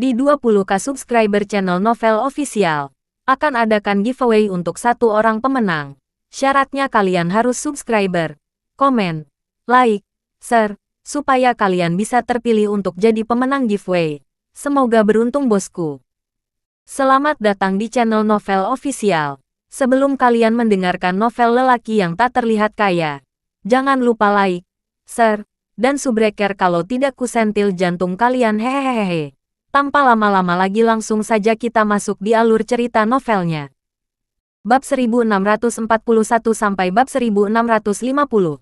Di 20k subscriber channel Novel Official, akan adakan giveaway untuk satu orang pemenang. Syaratnya kalian harus subscriber, komen, like, share, supaya kalian bisa terpilih untuk jadi pemenang giveaway. Semoga beruntung bosku. Selamat datang di channel Novel Official. Sebelum kalian mendengarkan novel lelaki yang tak terlihat kaya, jangan lupa like, share, dan subrek kalau tidak kusentil jantung kalian hehehehe. Tanpa lama-lama lagi langsung saja kita masuk di alur cerita novelnya. Bab 1641 sampai bab 1650.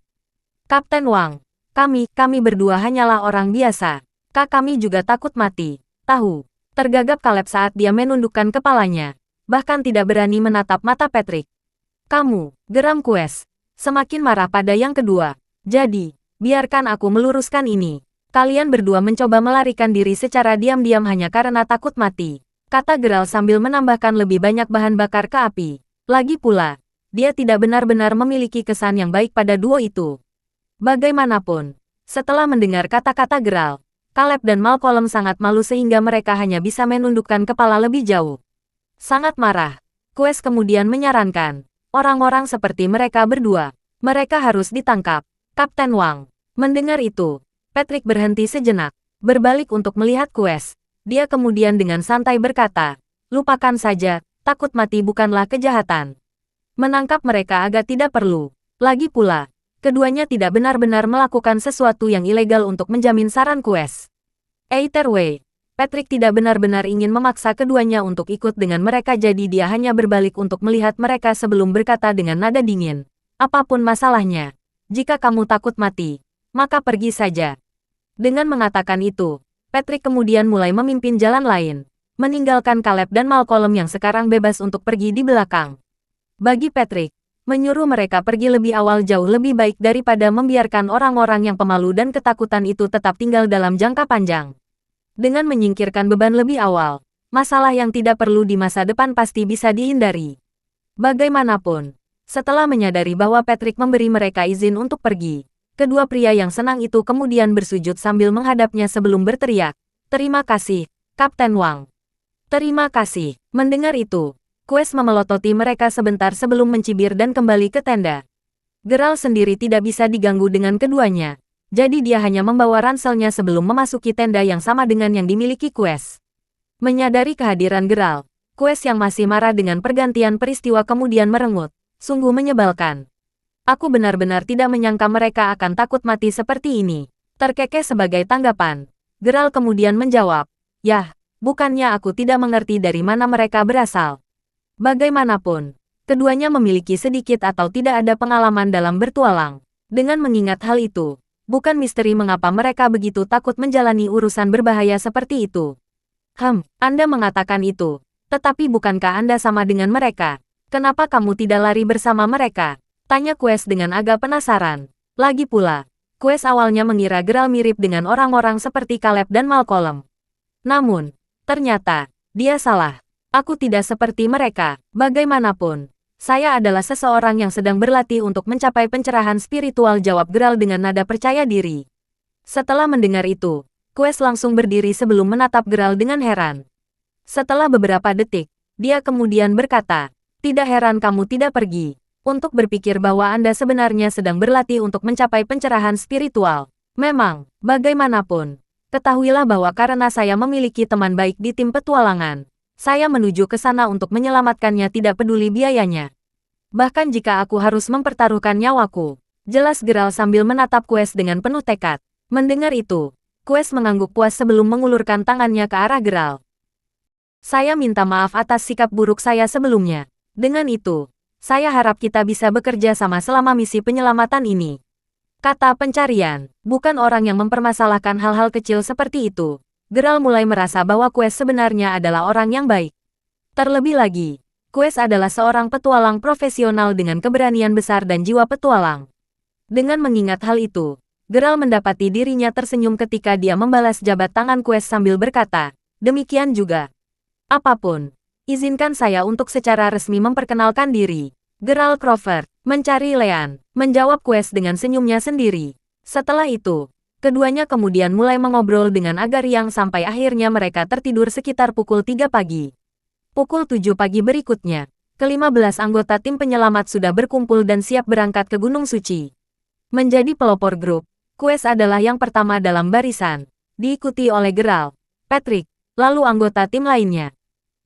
Kapten Wang, kami berdua hanyalah orang biasa. Kami juga takut mati. Tahu, tergagap Caleb saat dia menundukkan kepalanya, bahkan tidak berani menatap mata Patrick. Kamu, geram Quest, semakin marah pada yang kedua. Jadi, biarkan aku meluruskan ini. Kalian berdua mencoba melarikan diri secara diam-diam hanya karena takut mati, kata Geralt sambil menambahkan lebih banyak bahan bakar ke api. Lagi pula, dia tidak benar-benar memiliki kesan yang baik pada duo itu. Bagaimanapun, setelah mendengar kata-kata Geralt, Caleb dan Malcolm sangat malu sehingga mereka hanya bisa menundukkan kepala lebih jauh. Sangat marah, Quest kemudian menyarankan, orang-orang seperti mereka berdua, mereka harus ditangkap. Kapten Wang, mendengar itu, Patrick berhenti sejenak, berbalik untuk melihat Quest. Dia kemudian dengan santai berkata, lupakan saja, takut mati bukanlah kejahatan. Menangkap mereka agak tidak perlu. Lagi pula, keduanya tidak benar-benar melakukan sesuatu yang ilegal untuk menjamin saran Quest. Either way, Patrick tidak benar-benar ingin memaksa keduanya untuk ikut dengan mereka jadi dia hanya berbalik untuk melihat mereka sebelum berkata dengan nada dingin. Apapun masalahnya, jika kamu takut mati, maka pergi saja. Dengan mengatakan itu, Patrick kemudian mulai memimpin jalan lain, meninggalkan Caleb dan Malcolm yang sekarang bebas untuk pergi di belakang. Bagi Patrick, menyuruh mereka pergi lebih awal jauh lebih baik daripada membiarkan orang-orang yang pemalu dan ketakutan itu tetap tinggal dalam jangka panjang. Dengan menyingkirkan beban lebih awal, masalah yang tidak perlu di masa depan pasti bisa dihindari. Bagaimanapun, setelah menyadari bahwa Patrick memberi mereka izin untuk pergi, kedua pria yang senang itu kemudian bersujud sambil menghadapnya sebelum berteriak, "Terima kasih, Kapten Wang." Terima kasih. Mendengar itu, Quest memelototi mereka sebentar sebelum mencibir dan kembali ke tenda. Geralt sendiri tidak bisa diganggu dengan keduanya, jadi dia hanya membawa ranselnya sebelum memasuki tenda yang sama dengan yang dimiliki Quest. Menyadari kehadiran Geralt, Quest yang masih marah dengan pergantian peristiwa kemudian merengut, sungguh menyebalkan. Aku benar-benar tidak menyangka mereka akan takut mati seperti ini. Terkekeh sebagai tanggapan, Geralt kemudian menjawab, "Yah, bukannya aku tidak mengerti dari mana mereka berasal." Bagaimanapun, keduanya memiliki sedikit atau tidak ada pengalaman dalam bertualang. Dengan mengingat hal itu, bukan misteri mengapa mereka begitu takut menjalani urusan berbahaya seperti itu. Anda mengatakan itu, tetapi bukankah Anda sama dengan mereka? Kenapa kamu tidak lari bersama mereka? Tanya Quest dengan agak penasaran. Lagi pula, Quest awalnya mengira Geralt mirip dengan orang-orang seperti Caleb dan Malcolm. Namun, ternyata, dia salah. Aku tidak seperti mereka. Bagaimanapun, saya adalah seseorang yang sedang berlatih untuk mencapai pencerahan spiritual, jawab Geralt dengan nada percaya diri. Setelah mendengar itu, Quest langsung berdiri sebelum menatap Geralt dengan heran. Setelah beberapa detik, dia kemudian berkata, "Tidak heran kamu tidak pergi. Untuk berpikir bahwa Anda sebenarnya sedang berlatih untuk mencapai pencerahan spiritual. Memang, bagaimanapun, ketahuilah bahwa karena saya memiliki teman baik di tim petualangan, saya menuju ke sana untuk menyelamatkannya tidak peduli biayanya. Bahkan jika aku harus mempertaruhkan nyawaku." Jelas Geralt sambil menatap Quest dengan penuh tekad. Mendengar itu, Quest mengangguk puas sebelum mengulurkan tangannya ke arah Geralt. "Saya minta maaf atas sikap buruk saya sebelumnya. Dengan itu, saya harap kita bisa bekerja sama selama misi penyelamatan ini." Kata pencarian, bukan orang yang mempermasalahkan hal-hal kecil seperti itu. Geralt mulai merasa bahwa Quest sebenarnya adalah orang yang baik. Terlebih lagi, Quest adalah seorang petualang profesional dengan keberanian besar dan jiwa petualang. Dengan mengingat hal itu, Geralt mendapati dirinya tersenyum ketika dia membalas jabat tangan Quest sambil berkata, "Demikian juga. Apapun, izinkan saya untuk secara resmi memperkenalkan diri. Geralt Crawford, mencari Leanne," menjawab Quest dengan senyumnya sendiri. Setelah itu, Keduanya kemudian mulai mengobrol dengan agak riang sampai akhirnya mereka tertidur sekitar pukul 3 pagi. Pukul 7 pagi berikutnya, ke-15 anggota tim penyelamat sudah berkumpul dan siap berangkat ke Gunung Suci. Menjadi pelopor grup, Quest adalah yang pertama dalam barisan, diikuti oleh Geralt, Patrick, lalu anggota tim lainnya.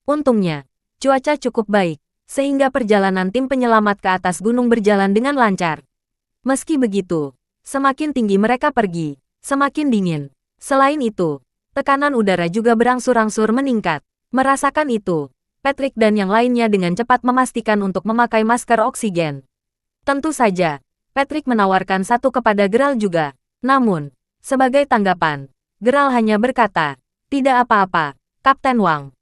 Untungnya, cuaca cukup baik, sehingga perjalanan tim penyelamat ke atas gunung berjalan dengan lancar. Meski begitu, semakin tinggi mereka pergi, semakin dingin. Selain itu, tekanan udara juga berangsur-angsur meningkat. Merasakan itu, Patrick dan yang lainnya dengan cepat memastikan untuk memakai masker oksigen. Tentu saja, Patrick menawarkan satu kepada Geralt juga. Namun, sebagai tanggapan, Geralt hanya berkata, "Tidak apa-apa, Kapten Wang.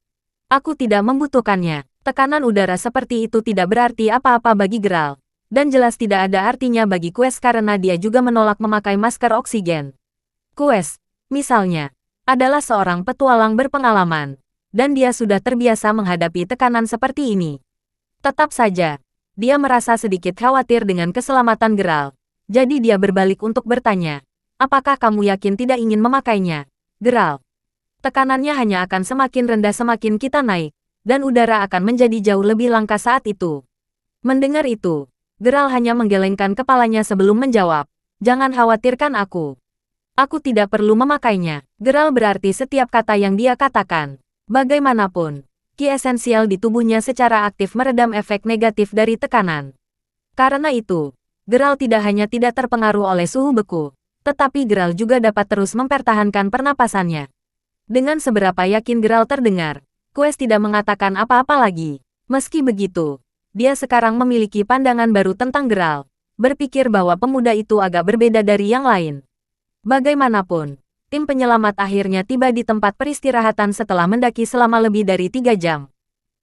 Aku tidak membutuhkannya." Tekanan udara seperti itu tidak berarti apa-apa bagi Geralt. Dan jelas tidak ada artinya bagi Quest karena dia juga menolak memakai masker oksigen. Quest, misalnya, adalah seorang petualang berpengalaman, dan dia sudah terbiasa menghadapi tekanan seperti ini. Tetap saja, dia merasa sedikit khawatir dengan keselamatan Geralt. Jadi dia berbalik untuk bertanya, "Apakah kamu yakin tidak ingin memakainya, Geralt? Tekanannya hanya akan semakin rendah semakin kita naik, dan udara akan menjadi jauh lebih langka saat itu." Mendengar itu, Geralt hanya menggelengkan kepalanya sebelum menjawab, "Jangan khawatirkan aku. Aku tidak perlu memakainya." Geralt berarti setiap kata yang dia katakan. Bagaimanapun, ki esensial di tubuhnya secara aktif meredam efek negatif dari tekanan. Karena itu, Geralt tidak hanya tidak terpengaruh oleh suhu beku, tetapi Geralt juga dapat terus mempertahankan pernapasannya. Dengan seberapa yakin Geralt terdengar, Quest tidak mengatakan apa-apa lagi. Meski begitu, dia sekarang memiliki pandangan baru tentang Geralt, berpikir bahwa pemuda itu agak berbeda dari yang lain. Bagaimanapun, tim penyelamat akhirnya tiba di tempat peristirahatan setelah mendaki selama lebih dari 3 jam.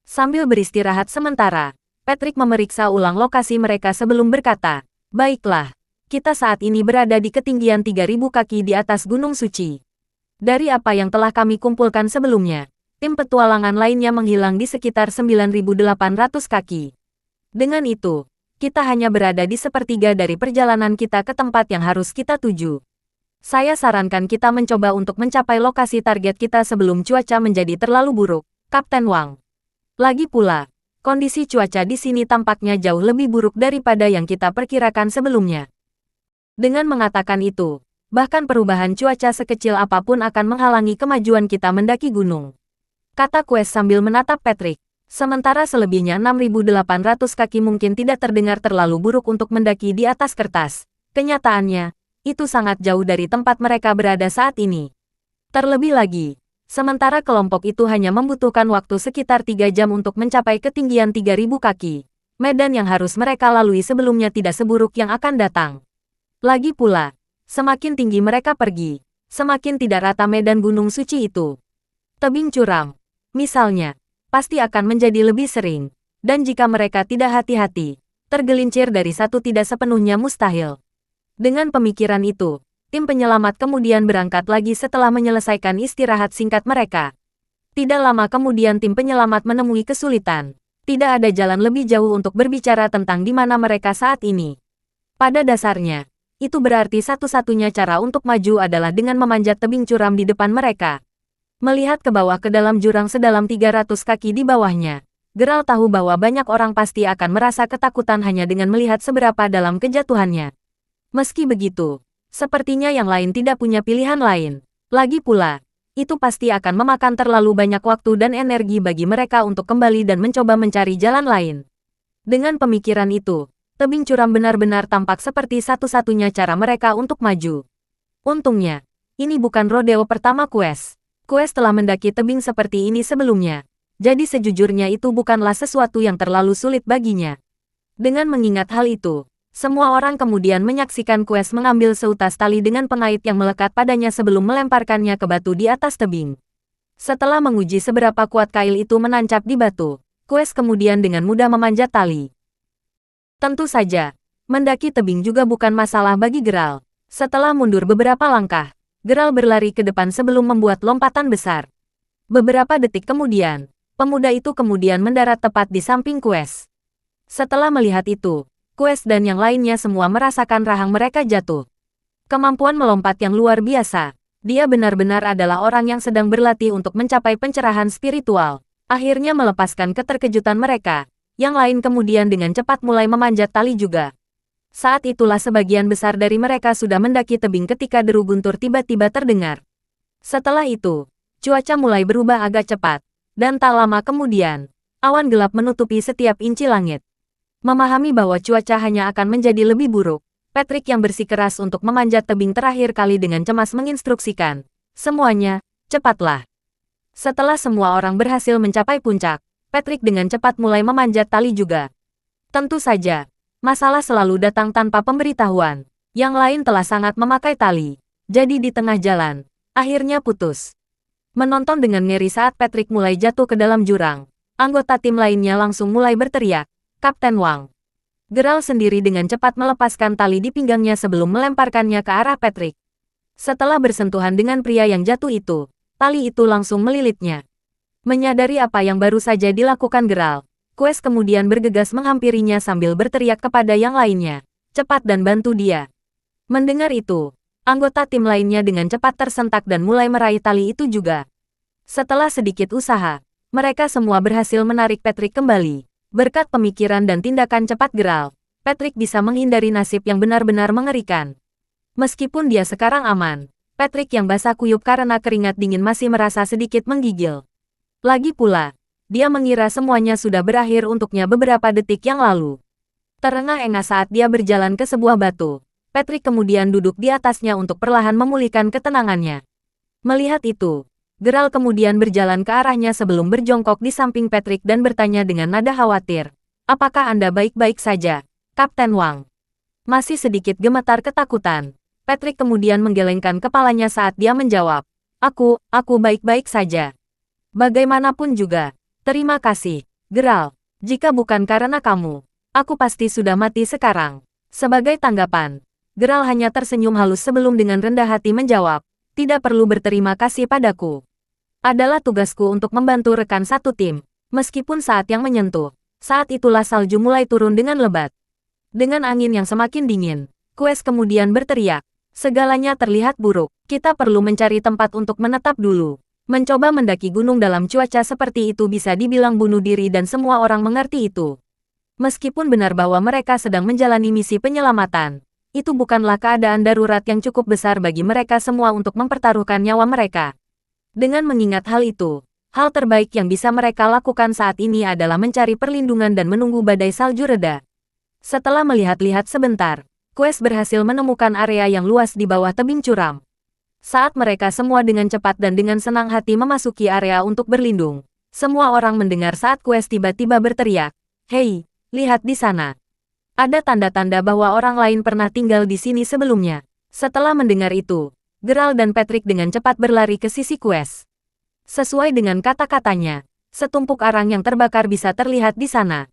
Sambil beristirahat sementara, Patrick memeriksa ulang lokasi mereka sebelum berkata, "Baiklah, kita saat ini berada di ketinggian 3.000 kaki di atas Gunung Suci. Dari apa yang telah kami kumpulkan sebelumnya, tim petualangan lainnya menghilang di sekitar 9.800 kaki. Dengan itu, kita hanya berada di sepertiga dari perjalanan kita ke tempat yang harus kita tuju. Saya sarankan kita mencoba untuk mencapai lokasi target kita sebelum cuaca menjadi terlalu buruk, Kapten Wang. Lagi pula, kondisi cuaca di sini tampaknya jauh lebih buruk daripada yang kita perkirakan sebelumnya." Dengan mengatakan itu, bahkan perubahan cuaca sekecil apapun akan menghalangi kemajuan kita mendaki gunung, kata Quest sambil menatap Patrick. Sementara selebihnya 6.800 kaki mungkin tidak terdengar terlalu buruk untuk mendaki di atas kertas. Kenyataannya, itu sangat jauh dari tempat mereka berada saat ini. Terlebih lagi, sementara kelompok itu hanya membutuhkan waktu sekitar 3 jam untuk mencapai ketinggian 3.000 kaki. Medan yang harus mereka lalui sebelumnya tidak seburuk yang akan datang. Lagi pula, semakin tinggi mereka pergi, semakin tidak rata medan Gunung Suci itu. Tebing curam, misalnya, pasti akan menjadi lebih sering. Dan jika mereka tidak hati-hati, tergelincir dari satu tidak sepenuhnya mustahil. Dengan pemikiran itu, tim penyelamat kemudian berangkat lagi setelah menyelesaikan istirahat singkat mereka. Tidak lama kemudian tim penyelamat menemui kesulitan. Tidak ada jalan lebih jauh untuk berbicara tentang di mana mereka saat ini. Pada dasarnya, itu berarti satu-satunya cara untuk maju adalah dengan memanjat tebing curam di depan mereka. Melihat ke bawah ke dalam jurang sedalam 300 kaki di bawahnya, Geralt tahu bahwa banyak orang pasti akan merasa ketakutan hanya dengan melihat seberapa dalam kejatuhannya. Meski begitu, sepertinya yang lain tidak punya pilihan lain. Lagi pula, itu pasti akan memakan terlalu banyak waktu dan energi bagi mereka untuk kembali dan mencoba mencari jalan lain. Dengan pemikiran itu, tebing curam benar-benar tampak seperti satu-satunya cara mereka untuk maju. Untungnya, ini bukan rodeo pertama Quest. Quest telah mendaki tebing seperti ini sebelumnya. Jadi sejujurnya itu bukanlah sesuatu yang terlalu sulit baginya. Dengan mengingat hal itu, semua orang kemudian menyaksikan Quest mengambil seutas tali dengan pengait yang melekat padanya sebelum melemparkannya ke batu di atas tebing. Setelah menguji seberapa kuat kail itu menancap di batu, Quest kemudian dengan mudah memanjat tali. Tentu saja, mendaki tebing juga bukan masalah bagi Geralt. Setelah mundur beberapa langkah, Geralt berlari ke depan sebelum membuat lompatan besar. Beberapa detik kemudian, pemuda itu kemudian mendarat tepat di samping Quest. Setelah melihat itu, Quest dan yang lainnya semua merasakan rahang mereka jatuh. Kemampuan melompat yang luar biasa. Dia benar-benar adalah orang yang sedang berlatih untuk mencapai pencerahan spiritual. Akhirnya melepaskan keterkejutan mereka. Yang lain kemudian dengan cepat mulai memanjat tali juga. Saat itulah sebagian besar dari mereka sudah mendaki tebing ketika deru guntur tiba-tiba terdengar. Setelah itu, cuaca mulai berubah agak cepat. Dan tak lama kemudian, awan gelap menutupi setiap inci langit. Memahami bahwa cuaca hanya akan menjadi lebih buruk, Patrick yang bersikeras untuk memanjat tebing terakhir kali dengan cemas menginstruksikan. Semuanya, cepatlah. Setelah semua orang berhasil mencapai puncak, Patrick dengan cepat mulai memanjat tali juga. Tentu saja, masalah selalu datang tanpa pemberitahuan. Yang lain telah sangat memakai tali. Jadi di tengah jalan, akhirnya putus. Menonton dengan ngeri saat Patrick mulai jatuh ke dalam jurang, anggota tim lainnya langsung mulai berteriak, "Kapten Wang!" Geralt sendiri dengan cepat melepaskan tali di pinggangnya sebelum melemparkannya ke arah Patrick. Setelah bersentuhan dengan pria yang jatuh itu, tali itu langsung melilitnya. Menyadari apa yang baru saja dilakukan Geralt, Quest kemudian bergegas menghampirinya sambil berteriak kepada yang lainnya, "Cepat dan bantu dia." Mendengar itu, anggota tim lainnya dengan cepat tersentak dan mulai meraih tali itu juga. Setelah sedikit usaha, mereka semua berhasil menarik Patrick kembali. Berkat pemikiran dan tindakan cepat Geralt, Patrick bisa menghindari nasib yang benar-benar mengerikan. Meskipun dia sekarang aman, Patrick yang basah kuyup karena keringat dingin masih merasa sedikit menggigil. Lagi pula, dia mengira semuanya sudah berakhir untuknya beberapa detik yang lalu. Terengah-engah saat dia berjalan ke sebuah batu, Patrick kemudian duduk di atasnya untuk perlahan memulihkan ketenangannya. Melihat itu, Geralt kemudian berjalan ke arahnya sebelum berjongkok di samping Patrick dan bertanya dengan nada khawatir, "Apakah Anda baik-baik saja, Kapten Wang?" Masih sedikit gemetar ketakutan, Patrick kemudian menggelengkan kepalanya saat dia menjawab, Aku baik-baik saja. Bagaimanapun juga, terima kasih, Geralt. Jika bukan karena kamu, aku pasti sudah mati sekarang." Sebagai tanggapan, Geralt hanya tersenyum halus sebelum dengan rendah hati menjawab, "Tidak perlu berterima kasih padaku. Adalah tugasku untuk membantu rekan satu tim." Meskipun saat yang menyentuh, saat itulah salju mulai turun dengan lebat. Dengan angin yang semakin dingin, Quest kemudian berteriak, "Segalanya terlihat buruk. Kita perlu mencari tempat untuk menetap dulu." Mencoba mendaki gunung dalam cuaca seperti itu bisa dibilang bunuh diri dan semua orang mengerti itu. Meskipun benar bahwa mereka sedang menjalani misi penyelamatan, itu bukanlah keadaan darurat yang cukup besar bagi mereka semua untuk mempertaruhkan nyawa mereka. Dengan mengingat hal itu, hal terbaik yang bisa mereka lakukan saat ini adalah mencari perlindungan dan menunggu badai salju reda. Setelah melihat-lihat sebentar, Quest berhasil menemukan area yang luas di bawah tebing curam. Saat mereka semua dengan cepat dan dengan senang hati memasuki area untuk berlindung, semua orang mendengar saat Quest tiba-tiba berteriak, "Hei, lihat di sana. Ada tanda-tanda bahwa orang lain pernah tinggal di sini sebelumnya." Setelah mendengar itu, Geralt dan Patrick dengan cepat berlari ke sisi Quest. Sesuai dengan kata-katanya, setumpuk arang yang terbakar bisa terlihat di sana.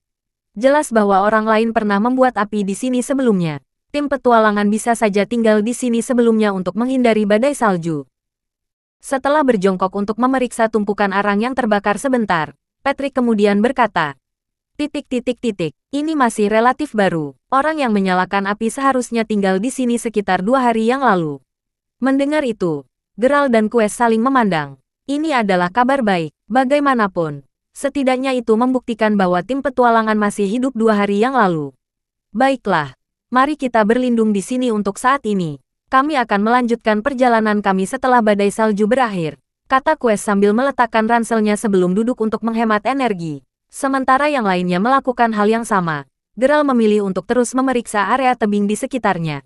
Jelas bahwa orang lain pernah membuat api di sini sebelumnya. Tim petualangan bisa saja tinggal di sini sebelumnya untuk menghindari badai salju. Setelah berjongkok untuk memeriksa tumpukan arang yang terbakar sebentar, Patrick kemudian berkata, Ini masih relatif baru. Orang yang menyalakan api seharusnya tinggal di sini sekitar 2 hari yang lalu." Mendengar itu, Geralt dan Quest saling memandang. Ini adalah kabar baik. Bagaimanapun, setidaknya itu membuktikan bahwa tim petualangan masih hidup 2 hari yang lalu. "Baiklah. Mari kita berlindung di sini untuk saat ini. Kami akan melanjutkan perjalanan kami setelah badai salju berakhir," kata Quest sambil meletakkan ranselnya sebelum duduk untuk menghemat energi. Sementara yang lainnya melakukan hal yang sama, Geralt memilih untuk terus memeriksa area tebing di sekitarnya.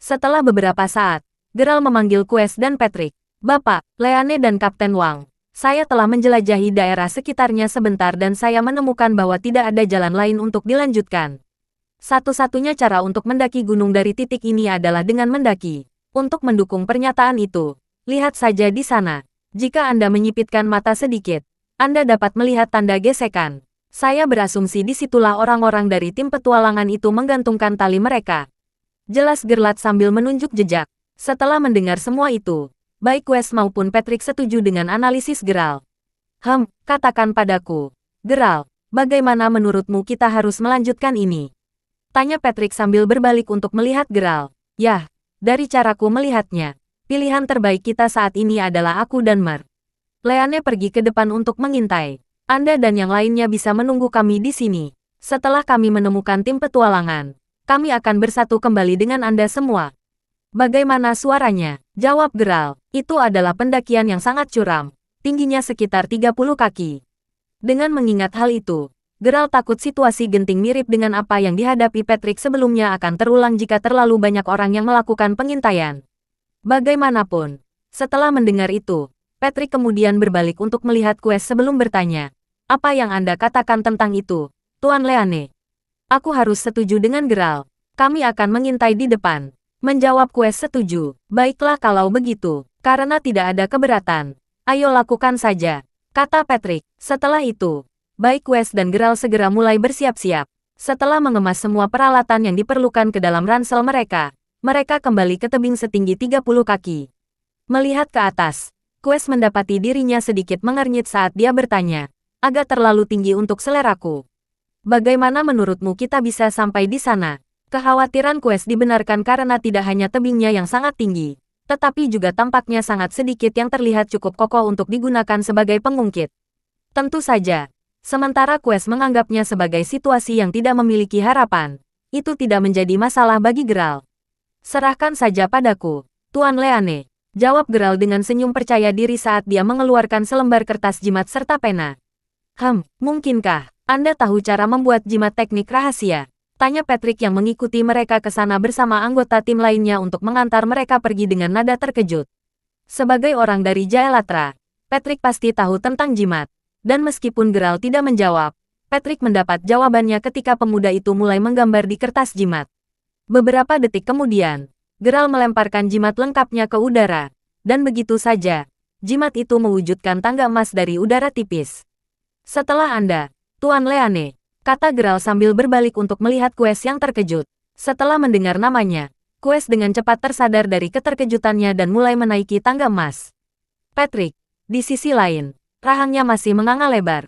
Setelah beberapa saat, Geralt memanggil Quest dan Patrick. "Bapak, Leane dan Kapten Wang, saya telah menjelajahi daerah sekitarnya sebentar dan saya menemukan bahwa tidak ada jalan lain untuk dilanjutkan. Satu-satunya cara untuk mendaki gunung dari titik ini adalah dengan mendaki. Untuk mendukung pernyataan itu, lihat saja di sana. Jika Anda menyipitkan mata sedikit, Anda dapat melihat tanda gesekan. Saya berasumsi disitulah orang-orang dari tim petualangan itu menggantungkan tali mereka." Jelas Geralt sambil menunjuk jejak. Setelah mendengar semua itu, baik Quest maupun Patrick setuju dengan analisis Geralt. Katakan padaku, Geralt, bagaimana menurutmu kita harus melanjutkan ini?" Tanya Patrick sambil berbalik untuk melihat Geralt. "Yah, Dari caraku melihatnya, pilihan terbaik kita saat ini adalah aku dan Mer. Leane pergi ke depan untuk mengintai. Anda dan yang lainnya bisa menunggu kami di sini. Setelah kami menemukan tim petualangan, kami akan bersatu kembali dengan Anda semua. Bagaimana suaranya? Jawab Geralt. Itu adalah pendakian yang sangat curam. Tingginya sekitar 30 kaki. Dengan mengingat hal itu, Geralt takut situasi genting mirip dengan apa yang dihadapi Patrick sebelumnya akan terulang jika terlalu banyak orang yang melakukan pengintaian. Bagaimanapun, setelah mendengar itu, Patrick kemudian berbalik untuk melihat Quest sebelum bertanya. Apa yang Anda katakan tentang itu, Tuan Leane? Aku harus setuju dengan Geralt. Kami akan mengintai di depan. Menjawab Quest setuju. Baiklah kalau begitu, karena tidak ada keberatan. Ayo lakukan saja, kata Patrick. Setelah itu, baik Quest dan Geralt segera mulai bersiap-siap. Setelah mengemas semua peralatan yang diperlukan ke dalam ransel mereka, mereka kembali ke tebing setinggi 30 kaki. Melihat ke atas, Quest mendapati dirinya sedikit mengernyit saat dia bertanya, agak terlalu tinggi untuk seleraku. Bagaimana menurutmu kita bisa sampai di sana? Kekhawatiran Quest dibenarkan karena tidak hanya tebingnya yang sangat tinggi, tetapi juga tampaknya sangat sedikit yang terlihat cukup kokoh untuk digunakan sebagai pengungkit. Tentu saja, sementara Quest menganggapnya sebagai situasi yang tidak memiliki harapan, itu tidak menjadi masalah bagi Geralt. Serahkan saja padaku, Tuan Leane. Jawab Geralt dengan senyum percaya diri saat dia mengeluarkan selembar kertas jimat serta pena. Mungkinkah Anda tahu cara membuat jimat teknik rahasia? Tanya Patrick yang mengikuti mereka ke sana bersama anggota tim lainnya untuk mengantar mereka pergi dengan nada terkejut. Sebagai orang dari Jaelatra, Patrick pasti tahu tentang jimat. Dan meskipun Geralt tidak menjawab, Patrick mendapat jawabannya ketika pemuda itu mulai menggambar di kertas jimat. Beberapa detik kemudian, Geralt melemparkan jimat lengkapnya ke udara, dan begitu saja, jimat itu mewujudkan tangga emas dari udara tipis. Setelah Anda, Tuan Leane, kata Geralt sambil berbalik untuk melihat Quest yang terkejut. Setelah mendengar namanya, Quest dengan cepat tersadar dari keterkejutannya dan mulai menaiki tangga emas. Patrick, di sisi lain, rahangnya masih menganga lebar.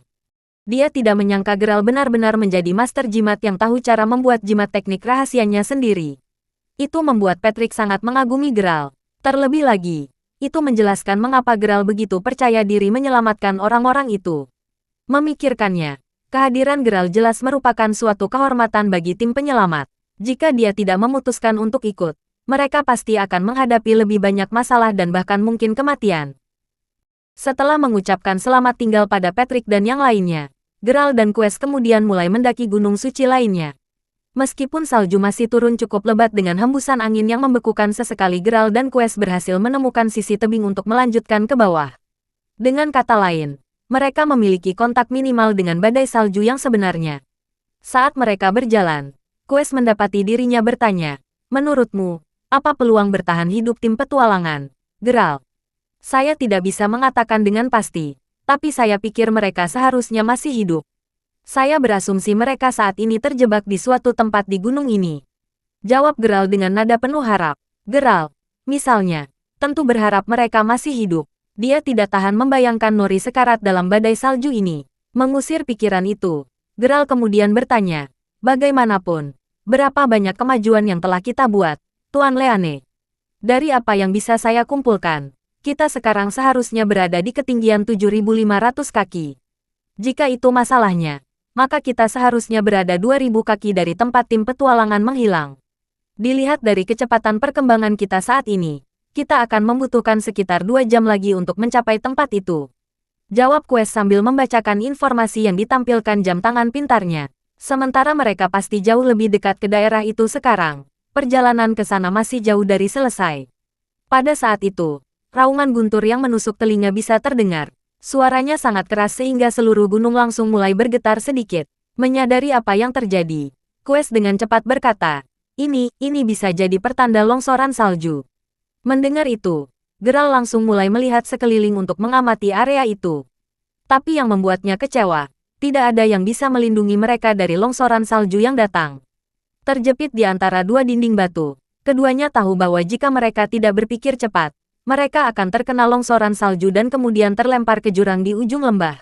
Dia tidak menyangka Geralt benar-benar menjadi master jimat yang tahu cara membuat jimat teknik rahasianya sendiri. Itu membuat Patrick sangat mengagumi Geralt. Terlebih lagi, itu menjelaskan mengapa Geralt begitu percaya diri menyelamatkan orang-orang itu. Memikirkannya, kehadiran Geralt jelas merupakan suatu kehormatan bagi tim penyelamat. Jika dia tidak memutuskan untuk ikut, mereka pasti akan menghadapi lebih banyak masalah dan bahkan mungkin kematian. Setelah mengucapkan selamat tinggal pada Patrick dan yang lainnya, Geralt dan Quest kemudian mulai mendaki gunung suci lainnya. Meskipun salju masih turun cukup lebat dengan hembusan angin yang membekukan sesekali, Geralt dan Quest berhasil menemukan sisi tebing untuk melanjutkan ke bawah. Dengan kata lain, mereka memiliki kontak minimal dengan badai salju yang sebenarnya. Saat mereka berjalan, Quest mendapati dirinya bertanya, menurutmu, apa peluang bertahan hidup tim petualangan? Geralt, saya tidak bisa mengatakan dengan pasti, tapi saya pikir mereka seharusnya masih hidup. Saya berasumsi mereka saat ini terjebak di suatu tempat di gunung ini. Jawab Geralt dengan nada penuh harap. Geralt, misalnya, tentu berharap mereka masih hidup. Dia tidak tahan membayangkan Nori sekarat dalam badai salju ini. Mengusir pikiran itu, Geralt kemudian bertanya, bagaimanapun, berapa banyak kemajuan yang telah kita buat, Tuan Leane? Dari apa yang bisa saya kumpulkan, kita sekarang seharusnya berada di ketinggian 7.500 kaki. Jika itu masalahnya, maka kita seharusnya berada 2.000 kaki dari tempat tim petualangan menghilang. Dilihat dari kecepatan perkembangan kita saat ini, kita akan membutuhkan sekitar 2 jam lagi untuk mencapai tempat itu. Jawab Quest sambil membacakan informasi yang ditampilkan jam tangan pintarnya. Sementara mereka pasti jauh lebih dekat ke daerah itu sekarang, perjalanan ke sana masih jauh dari selesai. Pada saat itu, raungan guntur yang menusuk telinga bisa terdengar. Suaranya sangat keras sehingga seluruh gunung langsung mulai bergetar sedikit. Menyadari apa yang terjadi, Quest dengan cepat berkata, ini bisa jadi pertanda longsoran salju. Mendengar itu, Geralt langsung mulai melihat sekeliling untuk mengamati area itu. Tapi yang membuatnya kecewa, tidak ada yang bisa melindungi mereka dari longsoran salju yang datang. Terjepit di antara dua dinding batu, keduanya tahu bahwa jika mereka tidak berpikir cepat, mereka akan terkena longsoran salju dan kemudian terlempar ke jurang di ujung lembah.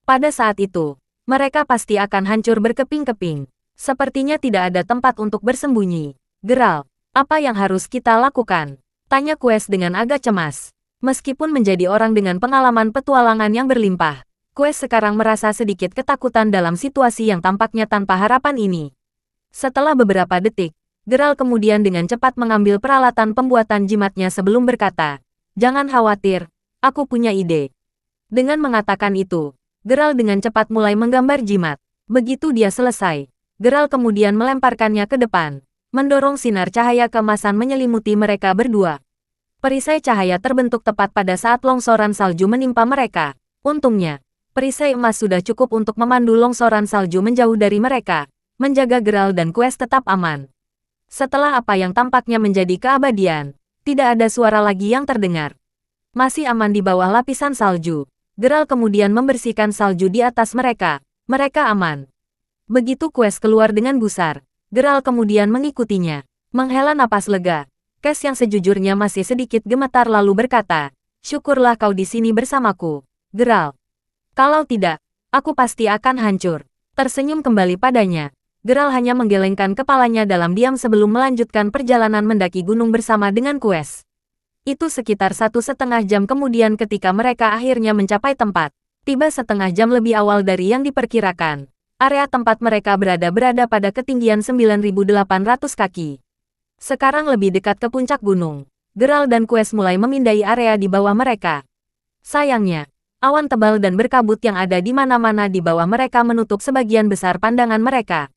Pada saat itu, mereka pasti akan hancur berkeping-keping. Sepertinya tidak ada tempat untuk bersembunyi. Geralt, Apa yang harus kita lakukan? Tanya Quest dengan agak cemas. Meskipun menjadi orang dengan pengalaman petualangan yang berlimpah, Quest sekarang merasa sedikit ketakutan dalam situasi yang tampaknya tanpa harapan ini. Setelah beberapa detik, Geralt kemudian dengan cepat mengambil peralatan pembuatan jimatnya sebelum berkata, "Jangan khawatir, aku punya ide." Dengan mengatakan itu, Geralt dengan cepat mulai menggambar jimat. Begitu dia selesai, Geralt kemudian melemparkannya ke depan, mendorong sinar cahaya keemasan menyelimuti mereka berdua. Perisai cahaya terbentuk tepat pada saat longsoran salju menimpa mereka. Untungnya, perisai emas sudah cukup untuk memandu longsoran salju menjauh dari mereka, menjaga Geralt dan Quest tetap aman. Setelah apa yang tampaknya menjadi keabadian, tidak ada suara lagi yang terdengar. Masih aman di bawah lapisan salju, Geralt kemudian membersihkan salju di atas mereka. Mereka aman. Begitu Quest keluar dengan gusar, Geralt kemudian mengikutinya. Menghela napas lega, Quest yang sejujurnya masih sedikit gemetar lalu berkata, "Syukurlah kau di sini bersamaku, Geralt. Kalau tidak, aku pasti akan hancur." Tersenyum kembali padanya. Geralt hanya menggelengkan kepalanya dalam diam sebelum melanjutkan perjalanan mendaki gunung bersama dengan Quest. Itu sekitar 1,5 jam kemudian ketika mereka akhirnya mencapai tempat. Tiba setengah jam lebih awal dari yang diperkirakan. Area tempat mereka berada pada ketinggian 9.800 kaki. Sekarang lebih dekat ke puncak gunung. Geralt dan Quest mulai memindai area di bawah mereka. Sayangnya, awan tebal dan berkabut yang ada di mana-mana di bawah mereka menutup sebagian besar pandangan mereka.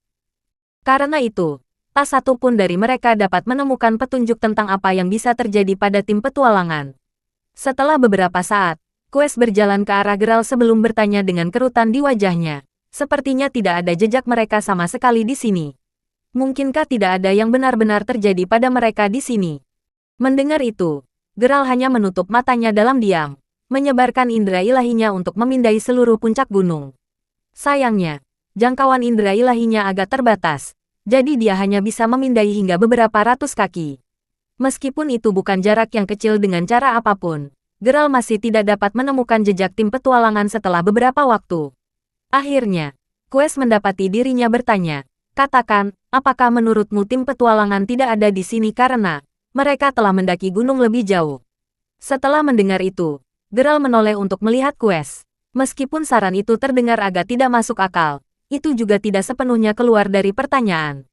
Karena itu, tak satu pun dari mereka dapat menemukan petunjuk tentang apa yang bisa terjadi pada tim petualangan. Setelah beberapa saat, Quest berjalan ke arah Geralt sebelum bertanya dengan kerutan di wajahnya. Sepertinya tidak ada jejak mereka sama sekali di sini. Mungkinkah tidak ada yang benar-benar terjadi pada mereka di sini? Mendengar itu, Geralt hanya menutup matanya dalam diam, menyebarkan indera ilahinya untuk memindai seluruh puncak gunung. Sayangnya, jangkauan indera ilahinya agak terbatas, jadi dia hanya bisa memindai hingga beberapa ratus kaki. Meskipun itu bukan jarak yang kecil dengan cara apapun, Geralt masih tidak dapat menemukan jejak tim petualangan setelah beberapa waktu. Akhirnya, Quest mendapati dirinya bertanya, "Katakan, apakah menurutmu tim petualangan tidak ada di sini karena mereka telah mendaki gunung lebih jauh?" Setelah mendengar itu, Geralt menoleh untuk melihat Quest. Meskipun saran itu terdengar agak tidak masuk akal, itu juga tidak sepenuhnya keluar dari pertanyaan.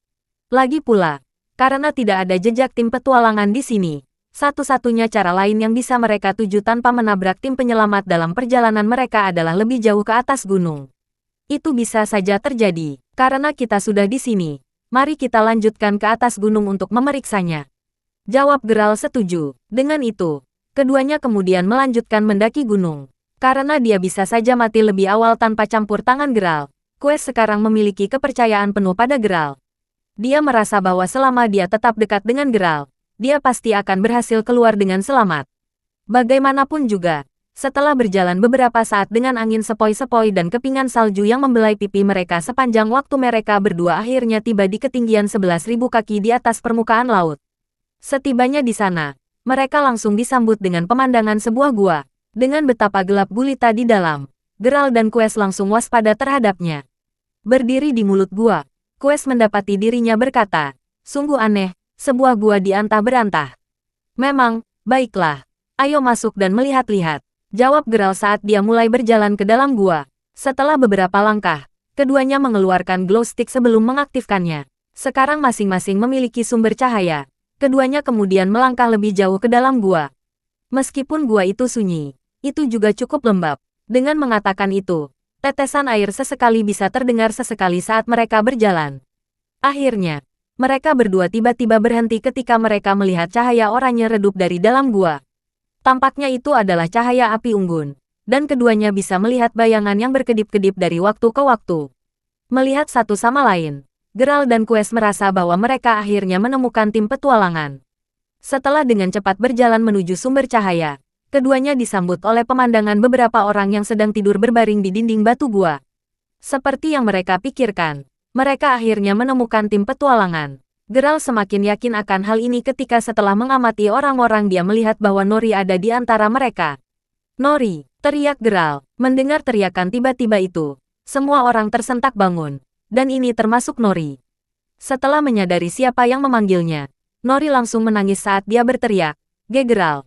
Lagi pula, karena tidak ada jejak tim petualangan di sini, satu-satunya cara lain yang bisa mereka tuju tanpa menabrak tim penyelamat dalam perjalanan mereka adalah lebih jauh ke atas gunung. Itu bisa saja terjadi, karena kita sudah di sini. Mari kita lanjutkan ke atas gunung untuk memeriksanya. Jawab Geralt setuju. Dengan itu, keduanya kemudian melanjutkan mendaki gunung. Karena dia bisa saja mati lebih awal tanpa campur tangan Geralt, Quest sekarang memiliki kepercayaan penuh pada Geralt. Dia merasa bahwa selama dia tetap dekat dengan Geralt, dia pasti akan berhasil keluar dengan selamat. Bagaimanapun juga, setelah berjalan beberapa saat dengan angin sepoi-sepoi dan kepingan salju yang membelai pipi mereka sepanjang waktu, mereka berdua akhirnya tiba di ketinggian 11.000 kaki di atas permukaan laut. Setibanya di sana, mereka langsung disambut dengan pemandangan sebuah gua. Dengan betapa gelap gulita di dalam, Geralt dan Quest langsung waspada terhadapnya. Berdiri di mulut gua, Quest mendapati dirinya berkata, "Sungguh aneh, sebuah gua di antah berantah." "Memang, baiklah. Ayo masuk dan melihat-lihat," jawab Geralt saat dia mulai berjalan ke dalam gua. Setelah beberapa langkah, keduanya mengeluarkan glow stick sebelum mengaktifkannya. Sekarang masing-masing memiliki sumber cahaya. Keduanya kemudian melangkah lebih jauh ke dalam gua. Meskipun gua itu sunyi, itu juga cukup lembab. Dengan mengatakan itu, tetesan air sesekali bisa terdengar sesekali saat mereka berjalan. Akhirnya, mereka berdua tiba-tiba berhenti ketika mereka melihat cahaya oranye redup dari dalam gua. Tampaknya itu adalah cahaya api unggun, dan keduanya bisa melihat bayangan yang berkedip-kedip dari waktu ke waktu. Melihat satu sama lain, Geralt dan Quest merasa bahwa mereka akhirnya menemukan tim petualangan. Setelah dengan cepat berjalan menuju sumber cahaya, keduanya disambut oleh pemandangan beberapa orang yang sedang tidur berbaring di dinding batu gua. Seperti yang mereka pikirkan, mereka akhirnya menemukan tim petualangan. Geralt semakin yakin akan hal ini ketika setelah mengamati orang-orang dia melihat bahwa Nori ada di antara mereka. "Nori!" teriak Geralt. Mendengar teriakan tiba-tiba itu, semua orang tersentak bangun, dan ini termasuk Nori. Setelah menyadari siapa yang memanggilnya, Nori langsung menangis saat dia berteriak, "Geral!"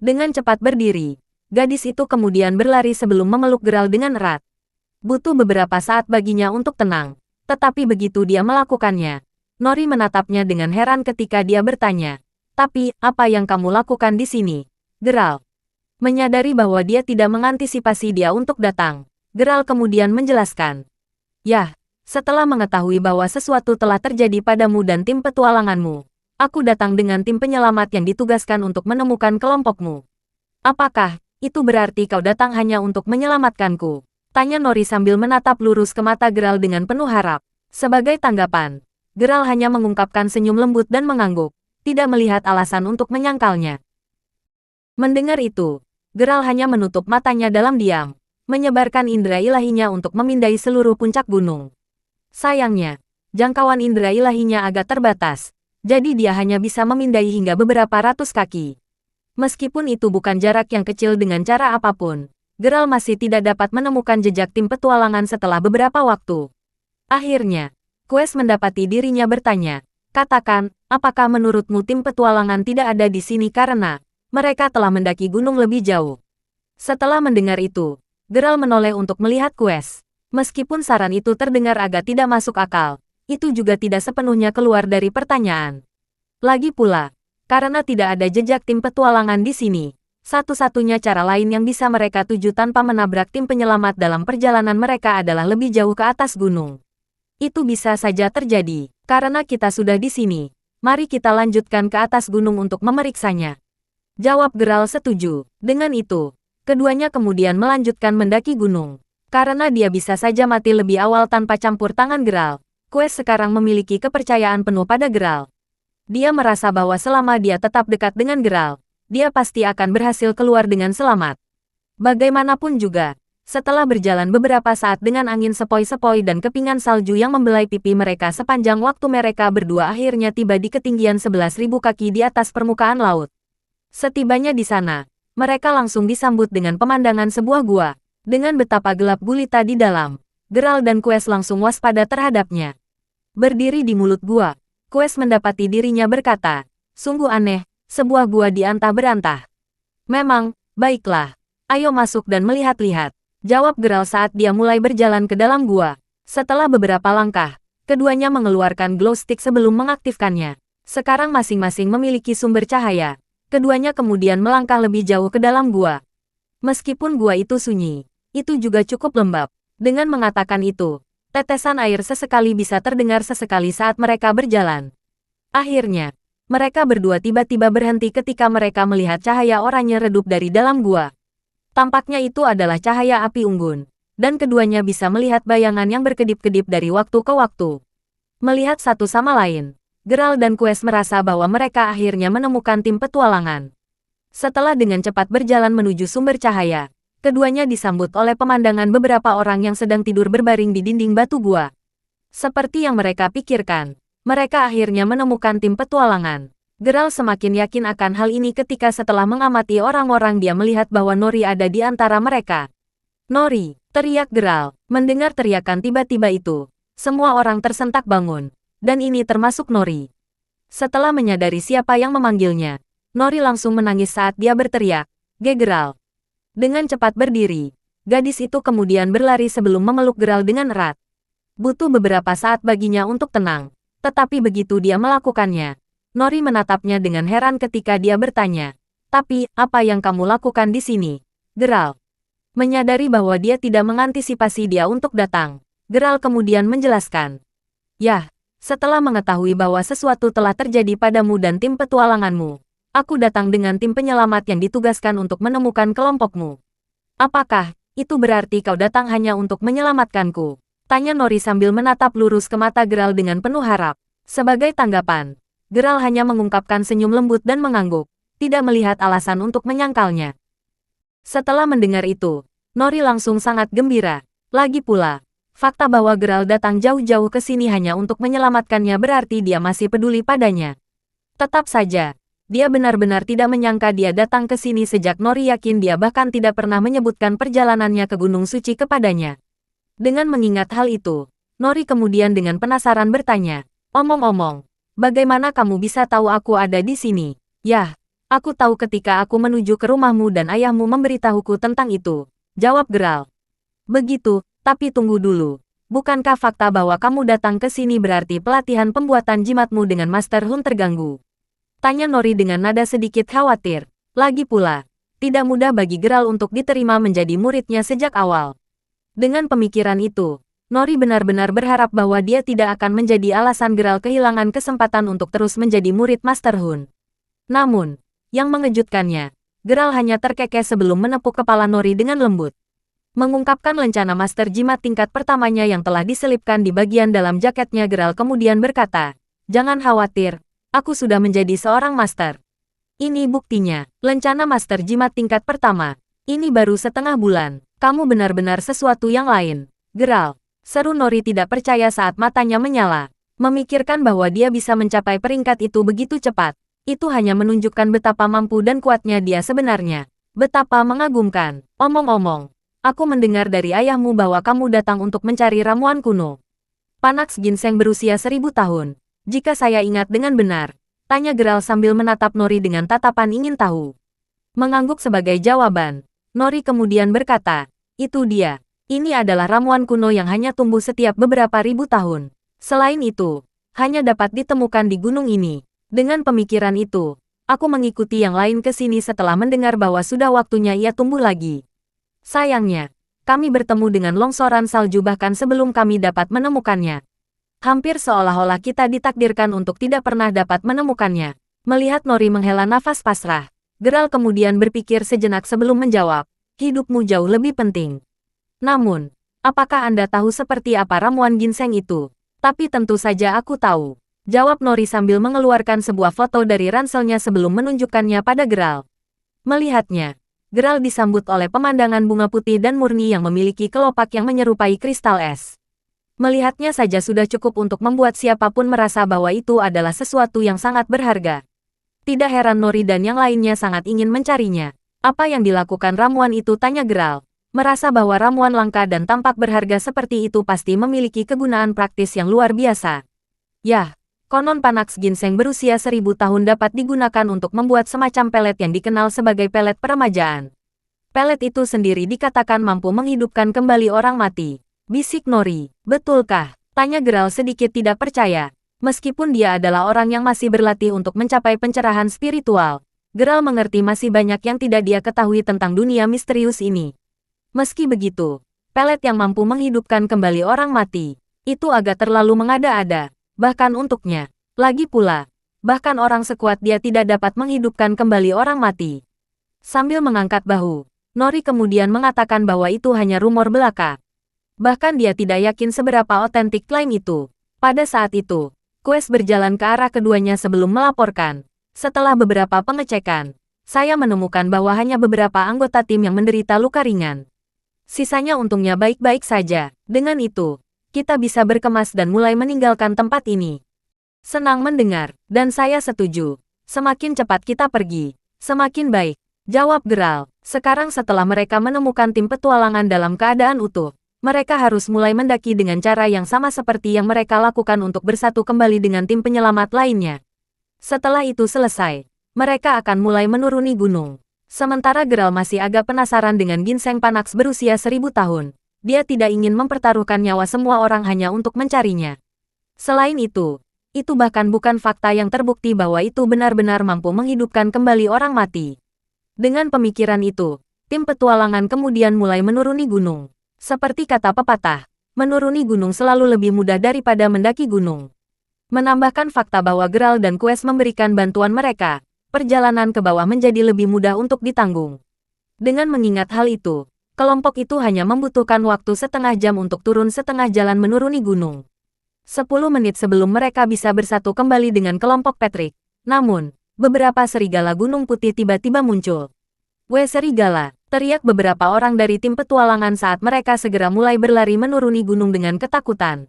Dengan cepat berdiri, gadis itu kemudian berlari sebelum memeluk Geral dengan erat. Butuh beberapa saat baginya untuk tenang, tetapi begitu dia melakukannya, Nori menatapnya dengan heran ketika dia bertanya, "Tapi, apa yang kamu lakukan di sini, Geral?" Menyadari bahwa dia tidak mengantisipasi dia untuk datang, Geral kemudian menjelaskan, "Yah, setelah mengetahui bahwa sesuatu telah terjadi padamu dan tim petualanganmu, aku datang dengan tim penyelamat yang ditugaskan untuk menemukan kelompokmu." "Apakah itu berarti kau datang hanya untuk menyelamatkanku?" tanya Nori sambil menatap lurus ke mata Geral dengan penuh harap. Sebagai tanggapan, Geral hanya mengungkapkan senyum lembut dan mengangguk, tidak melihat alasan untuk menyangkalnya. Mendengar itu, Geral hanya menutup matanya dalam diam, menyebarkan indera ilahinya untuk memindai seluruh puncak gunung. Sayangnya, jangkauan indera ilahinya agak terbatas, jadi dia hanya bisa memindai hingga beberapa ratus kaki. Meskipun itu bukan jarak yang kecil dengan cara apapun, Geral masih tidak dapat menemukan jejak tim petualangan setelah beberapa waktu. Akhirnya, Quest mendapati dirinya bertanya, "Katakan, apakah menurutmu tim petualangan tidak ada di sini karena mereka telah mendaki gunung lebih jauh?" Setelah mendengar itu, Geral menoleh untuk melihat Quest. Meskipun saran itu terdengar agak tidak masuk akal, itu juga tidak sepenuhnya keluar dari pertanyaan. Lagi pula, karena tidak ada jejak tim petualangan di sini, satu-satunya cara lain yang bisa mereka tuju tanpa menabrak tim penyelamat dalam perjalanan mereka adalah lebih jauh ke atas gunung. Itu bisa saja terjadi, karena kita sudah di sini. Mari kita lanjutkan ke atas gunung untuk memeriksanya. Jawab Geral setuju. Dengan itu, keduanya kemudian melanjutkan mendaki gunung. Karena dia bisa saja mati lebih awal tanpa campur tangan Geral, Quest sekarang memiliki kepercayaan penuh pada Geral. Dia merasa bahwa selama dia tetap dekat dengan Geral, dia pasti akan berhasil keluar dengan selamat. Bagaimanapun juga, setelah berjalan beberapa saat dengan angin sepoi-sepoi dan kepingan salju yang membelai pipi mereka sepanjang waktu, mereka berdua akhirnya tiba di ketinggian 11.000 kaki di atas permukaan laut. Setibanya di sana, mereka langsung disambut dengan pemandangan sebuah gua. Dengan betapa gelap gulita di dalam, Geral dan Quest langsung waspada terhadapnya. Berdiri di mulut gua, Quest mendapati dirinya berkata, "Sungguh aneh, sebuah gua di antah berantah." "Memang, baiklah. Ayo masuk dan melihat-lihat," jawab Geral saat dia mulai berjalan ke dalam gua. Setelah beberapa langkah, keduanya mengeluarkan glow stick sebelum mengaktifkannya. Sekarang masing-masing memiliki sumber cahaya. Keduanya kemudian melangkah lebih jauh ke dalam gua. Meskipun gua itu sunyi, itu juga cukup lembab. Dengan mengatakan itu, tetesan air sesekali bisa terdengar sesekali saat mereka berjalan. Akhirnya, mereka berdua tiba-tiba berhenti ketika mereka melihat cahaya oranye redup dari dalam gua. Tampaknya itu adalah cahaya api unggun, dan keduanya bisa melihat bayangan yang berkedip-kedip dari waktu ke waktu. Melihat satu sama lain, Geral dan Quest merasa bahwa mereka akhirnya menemukan tim petualangan. Setelah dengan cepat berjalan menuju sumber cahaya, keduanya disambut oleh pemandangan beberapa orang yang sedang tidur berbaring di dinding batu gua. Seperti yang mereka pikirkan, mereka akhirnya menemukan tim petualangan. Geral semakin yakin akan hal ini ketika setelah mengamati orang-orang dia melihat bahwa Nori ada di antara mereka. "Nori!" teriak Geral. Mendengar teriakan tiba-tiba itu, semua orang tersentak bangun, dan ini termasuk Nori. Setelah menyadari siapa yang memanggilnya, Nori langsung menangis saat dia berteriak, Geral!" Dengan cepat berdiri, gadis itu kemudian berlari sebelum memeluk Geral dengan erat. Butuh beberapa saat baginya untuk tenang, tetapi begitu dia melakukannya, Nori menatapnya dengan heran ketika dia bertanya, "Tapi, apa yang kamu lakukan di sini, Geral?" Menyadari bahwa dia tidak mengantisipasi dia untuk datang, Geral kemudian menjelaskan, "Yah, setelah mengetahui bahwa sesuatu telah terjadi padamu dan tim petualanganmu, aku datang dengan tim penyelamat yang ditugaskan untuk menemukan kelompokmu." "Apakah itu berarti kau datang hanya untuk menyelamatkanku?" tanya Nori sambil menatap lurus ke mata Geral dengan penuh harap. Sebagai tanggapan, Geral hanya mengungkapkan senyum lembut dan mengangguk, tidak melihat alasan untuk menyangkalnya. Setelah mendengar itu, Nori langsung sangat gembira. Lagi pula, fakta bahwa Geral datang jauh-jauh ke sini hanya untuk menyelamatkannya berarti dia masih peduli padanya. Tetap saja, dia benar-benar tidak menyangka dia datang ke sini sejak Nori yakin dia bahkan tidak pernah menyebutkan perjalanannya ke Gunung Suci kepadanya. Dengan mengingat hal itu, Nori kemudian dengan penasaran bertanya, "Omong-omong, Bagaimana kamu bisa tahu aku ada di sini? Yah, aku tahu ketika aku menuju ke rumahmu dan ayahmu memberitahuku tentang itu, jawab Geralt. Begitu, tapi tunggu dulu. Bukankah fakta bahwa kamu datang ke sini berarti pelatihan pembuatan jimatmu dengan Master Hun terganggu? Tanya Nori dengan nada sedikit khawatir. Lagi pula, tidak mudah bagi Geralt untuk diterima menjadi muridnya sejak awal. Dengan pemikiran itu, Nori benar-benar berharap bahwa dia tidak akan menjadi alasan Geralt kehilangan kesempatan untuk terus menjadi murid Master Hun. Namun, yang mengejutkannya, Geralt hanya terkekeh sebelum menepuk kepala Nori dengan lembut. Mengungkapkan lencana Master Jimat tingkat pertamanya yang telah diselipkan di bagian dalam jaketnya, Geralt kemudian berkata, "Jangan khawatir, aku sudah menjadi seorang Master. Ini buktinya, lencana Master Jimat tingkat pertama. Ini baru setengah bulan. Kamu benar-benar sesuatu yang lain, Geralt," seru Nori tidak percaya saat matanya menyala. Memikirkan bahwa dia bisa mencapai peringkat itu begitu cepat, itu hanya menunjukkan betapa mampu dan kuatnya dia sebenarnya. Betapa mengagumkan. Omong-omong, aku mendengar dari ayahmu bahwa kamu datang untuk mencari ramuan kuno. Panax ginseng berusia 1000 tahun. Jika saya ingat dengan benar, tanya Geralt sambil menatap Nori dengan tatapan ingin tahu. Mengangguk sebagai jawaban, Nori kemudian berkata, "Itu dia. Ini adalah ramuan kuno yang hanya tumbuh setiap beberapa ribu tahun. Selain itu, hanya dapat ditemukan di gunung ini." Dengan pemikiran itu, aku mengikuti yang lain ke sini setelah mendengar bahwa sudah waktunya ia tumbuh lagi. Sayangnya, kami bertemu dengan longsoran salju bahkan sebelum kami dapat menemukannya. Hampir seolah-olah kita ditakdirkan untuk tidak pernah dapat menemukannya. Melihat Nori menghela nafas pasrah, Geralt kemudian berpikir sejenak sebelum menjawab, "Hidupmu jauh lebih penting." Namun, apakah Anda tahu seperti apa ramuan ginseng itu? Tapi tentu saja aku tahu, jawab Nori sambil mengeluarkan sebuah foto dari ranselnya sebelum menunjukkannya pada Geralt. Melihatnya, Geralt disambut oleh pemandangan bunga putih dan murni yang memiliki kelopak yang menyerupai kristal es. Melihatnya saja sudah cukup untuk membuat siapapun merasa bahwa itu adalah sesuatu yang sangat berharga. Tidak heran Nori dan yang lainnya sangat ingin mencarinya. "Apa yang dilakukan ramuan itu?" tanya Geralt. Merasa bahwa ramuan langka dan tampak berharga seperti itu pasti memiliki kegunaan praktis yang luar biasa. Yah, konon Panax ginseng berusia 1000 tahun dapat digunakan untuk membuat semacam pelet yang dikenal sebagai pelet peremajaan. Pelet itu sendiri dikatakan mampu menghidupkan kembali orang mati. Bisik Nori. "Betulkah?" tanya Geralt sedikit tidak percaya. Meskipun dia adalah orang yang masih berlatih untuk mencapai pencerahan spiritual, Geralt mengerti masih banyak yang tidak dia ketahui tentang dunia misterius ini. Meski begitu, pelet yang mampu menghidupkan kembali orang mati, itu agak terlalu mengada-ada, bahkan untuknya. Lagi pula, bahkan orang sekuat dia tidak dapat menghidupkan kembali orang mati. Sambil mengangkat bahu, Nori kemudian mengatakan bahwa itu hanya rumor belaka. Bahkan dia tidak yakin seberapa otentik klaim itu. Pada saat itu, Quest berjalan ke arah keduanya sebelum melaporkan. "Setelah beberapa pengecekan, saya menemukan bahwa hanya beberapa anggota tim yang menderita luka ringan. Sisanya untungnya baik-baik saja. Dengan itu, kita bisa berkemas dan mulai meninggalkan tempat ini." "Senang mendengar, dan saya setuju. Semakin cepat kita pergi, semakin baik," jawab Geralt. Sekarang setelah mereka menemukan tim petualangan dalam keadaan utuh, mereka harus mulai mendaki dengan cara yang sama seperti yang mereka lakukan untuk bersatu kembali dengan tim penyelamat lainnya. Setelah itu selesai, mereka akan mulai menuruni gunung. Sementara Geralt masih agak penasaran dengan ginseng Panax berusia 1000 tahun. Dia tidak ingin mempertaruhkan nyawa semua orang hanya untuk mencarinya. Selain itu bahkan bukan fakta yang terbukti bahwa itu benar-benar mampu menghidupkan kembali orang mati. Dengan pemikiran itu, tim petualangan kemudian mulai menuruni gunung. Seperti kata pepatah, menuruni gunung selalu lebih mudah daripada mendaki gunung. Menambahkan fakta bahwa Geralt dan Quest memberikan bantuan mereka, perjalanan ke bawah menjadi lebih mudah untuk ditanggung. Dengan mengingat hal itu, kelompok itu hanya membutuhkan waktu setengah jam untuk turun setengah jalan menuruni gunung. 10 menit sebelum mereka bisa bersatu kembali dengan kelompok Patrick. Namun, beberapa serigala gunung putih tiba-tiba muncul. "Weh serigala!" teriak beberapa orang dari tim petualangan saat mereka segera mulai berlari menuruni gunung dengan ketakutan.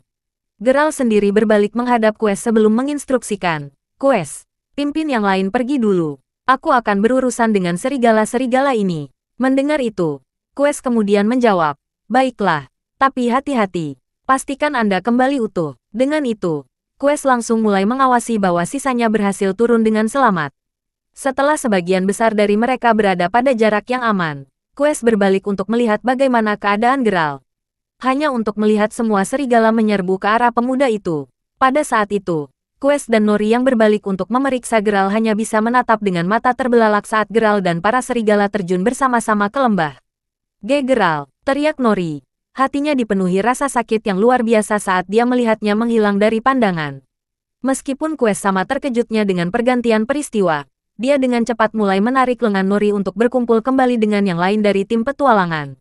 Geralt sendiri berbalik menghadap Quest sebelum menginstruksikan, "Quest, pimpin yang lain pergi dulu. Aku akan berurusan dengan serigala-serigala ini." Mendengar itu, Quest kemudian menjawab, "Baiklah, tapi hati-hati. Pastikan Anda kembali utuh." Dengan itu, Quest langsung mulai mengawasi bahwa sisanya berhasil turun dengan selamat. Setelah sebagian besar dari mereka berada pada jarak yang aman, Quest berbalik untuk melihat bagaimana keadaan Geralt. Hanya untuk melihat semua serigala menyerbu ke arah pemuda itu. Pada saat itu, Quest dan Nori yang berbalik untuk memeriksa Geralt hanya bisa menatap dengan mata terbelalak saat Geralt dan para serigala terjun bersama-sama ke lembah. Geralt, teriak Nori. Hatinya dipenuhi rasa sakit yang luar biasa saat dia melihatnya menghilang dari pandangan. Meskipun Quest sama terkejutnya dengan pergantian peristiwa, dia dengan cepat mulai menarik lengan Nori untuk berkumpul kembali dengan yang lain dari tim petualangan.